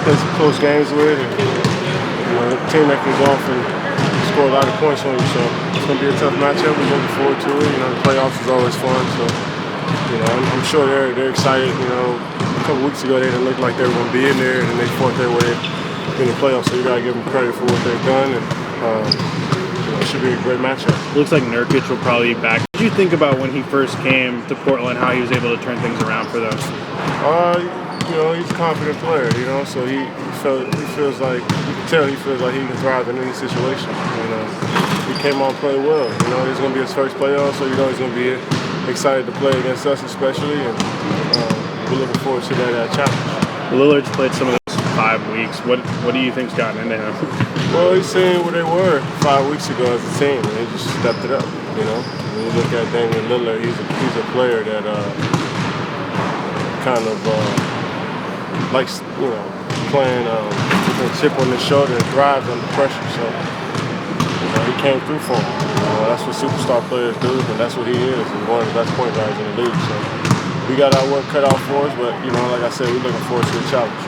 play some close games with, and a team that can go off and score a lot of points on you. So it's going to be a tough matchup. We're looking forward to it. The playoffs is always fun. So I'm sure they're excited. A couple weeks ago they didn't look like they were going to be in there, and they fought their way in the playoffs. So you got to give them credit for what they've done. And it should be a great matchup. Looks like Nurkic will probably be back. What did you think about when he first came to Portland, how he was able to turn things around for them? He's a confident player, so he feels like, you can tell he feels like he can thrive in any situation. He came on playing well. He's going to be his first playoff, so he's going to be excited to play against us especially, and we're looking forward to that challenge. Lillard's played some of those 5 weeks. What do you think's gotten into him? Well, he's seeing where they were 5 weeks ago as a team, and they just stepped it up. When you look at Damian Lillard, he's a player that kind of likes playing with a chip on his shoulder and thrives under pressure. So he came through for him. That's what superstar players do, and that's what he is. He's one of the best point guards in the league. So we got our work cut out for us, but like I said, we're looking forward to the challenge.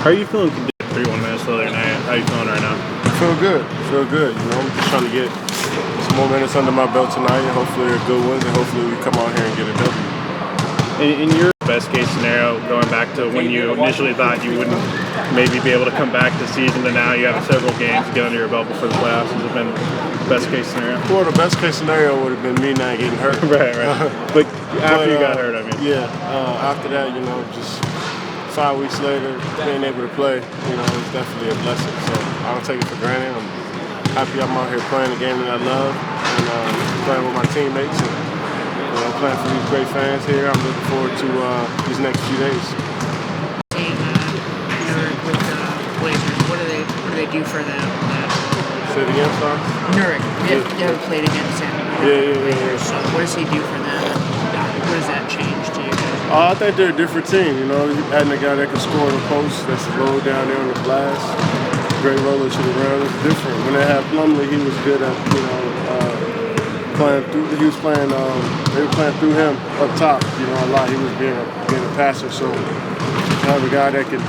How are you feeling? 31 minutes the other night. How are you feeling right now? Feel good. I'm just trying to get some more minutes under my belt tonight, and hopefully they're good ones, and hopefully we come out here and get a W. In your best case scenario, going back to when you initially thought you wouldn't maybe be able to come back this season to now, you have several games to get under your belt before the playoffs. Has it been best case scenario? Well, the best case scenario would have been me not getting hurt. right. But after you got hurt, I mean. Yeah, after that, just 5 weeks later, being able to play, is definitely a blessing. So I don't take it for granted. I'm happy I'm out here playing the game that I love and playing with my teammates and playing for these great fans here. I'm looking forward to these next few days. Nurkic with the Blazers, what do they do for them? Say it again, sorry? Nurkic, you haven't played against him. Yeah. So what does he do for them? What does that change to you guys? I think they're a different team. Adding a guy that can score the post, that's low down there on the glass, great roller to the ground. It's different. When they had Plumlee, he was good at playing through. He was playing. They were playing through him up top. A lot. He was being a passer. So to have a guy that can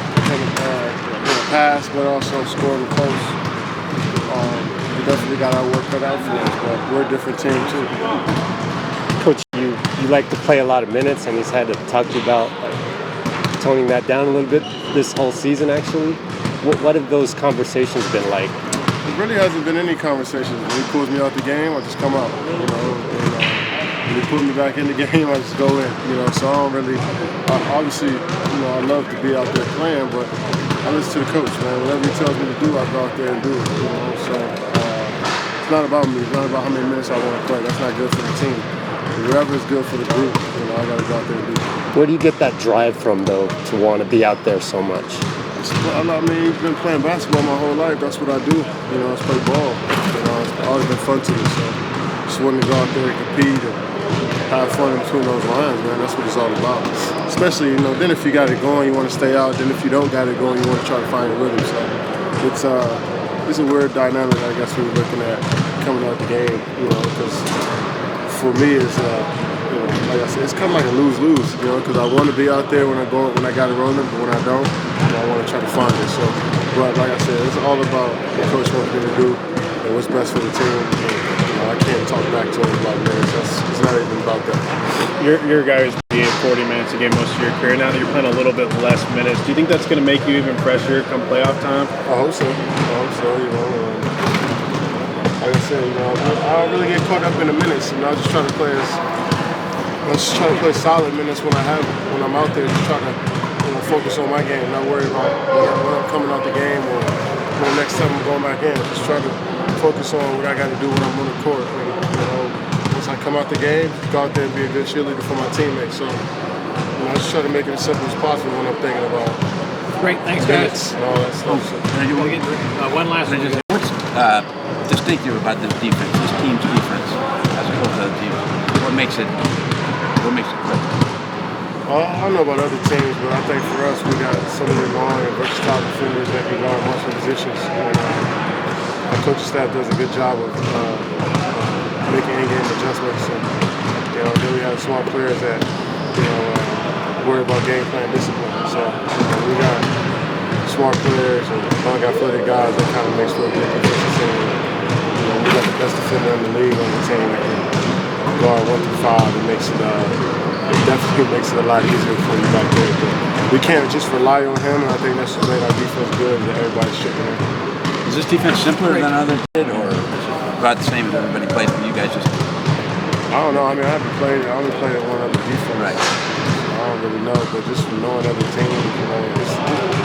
pass but also score the post. We definitely got our work cut out for us, but we're a different team too. Coach, you like to play a lot of minutes, and he's had to talk to you about toning that down a little bit this whole season, actually. What have those conversations been like? It really hasn't been any conversations. When he pulls me out the game, I just come out. And when he put me back in the game, I just go in. So I don't really. Obviously, I love to be out there playing, but I listen to the coach, man. Whatever he tells me to do, I go out there and do it. So it's not about me. It's not about how many minutes I want to play. That's not good for the team. Whatever is good for the group, I got to go out there and do it. Where do you get that drive from, though, to want to be out there so much? I've been playing basketball my whole life. That's what I do. It's play ball. It's always been fun to me. So just wanting to go out there and compete and have fun in between those lines, man. That's what it's all about. Especially, then if you got it going, you want to stay out. Then if you don't got it going, you want to try to find a rhythm. So it's a weird dynamic, I guess, when you're looking at coming out the game. Because for me, it's like I said, it's kind of like a lose-lose. Because I want to be out there when I got it rolling, but when I don't, I want to try to find it. So, but like I said, it's all about what coach wants me to do and what's best for the team. I can't talk back to him about minutes. It's not even about that. Your guy was being 40 minutes a game most of your career. Now that you're playing a little bit less minutes, do you think that's going to make you even fresher come playoff time? I hope so. Like I said, I don't really get caught up in the minutes. I just try to play solid minutes when I'm out there. Just try to focus on my game, not worry about when I'm coming out the game or when next time I'm going back in. Just try to focus on what I got to do when I'm on the court. Once I come out the game, go out there and be a good cheerleader for my teammates. So I just try to make it as simple as possible when I'm thinking about Great, thanks guys. and all that stuff. So. You want to get one last one? What's distinctive about this defense, this team's defense, as opposed to other teams? What makes it great? I don't know about other teams, but I think for us, we got so many long and versatile defenders that can guard multiple positions. And our coaching staff does a good job of making in-game adjustments. And then we have small players that worry about game plan discipline. So we got smart players and young athletic guys that kind of makes for a good defensive team. You know, we got the best defender in the league on the team that can guard 1 through 5. It definitely makes it a lot easier for you back there. But we can't just rely on him, and I think that's what made our defense good, is that everybody's chipping in. Is this defense simpler than others did, or about the same as everybody plays, but you guys just... I don't know. I mean, I only played at one other defense. Right. So I don't really know, but just from knowing other teams, you know, it's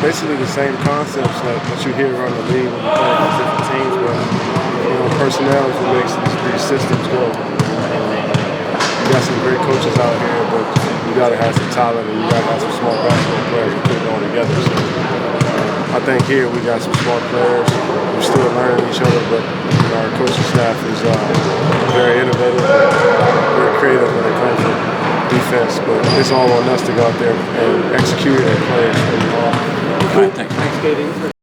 basically the same concepts that you hear around the league when you play against different teams, but, you know, personnel is what makes these systems go. You got some great coaches out here, but you got to have some talent and you got to have some smart basketball players to put it all together. So, I think here we got some smart players. We're still learning each other, but our coaching staff is very innovative, very creative when it comes to defense. But it's all on us to go out there and execute and play extremely hard. All right, thanks.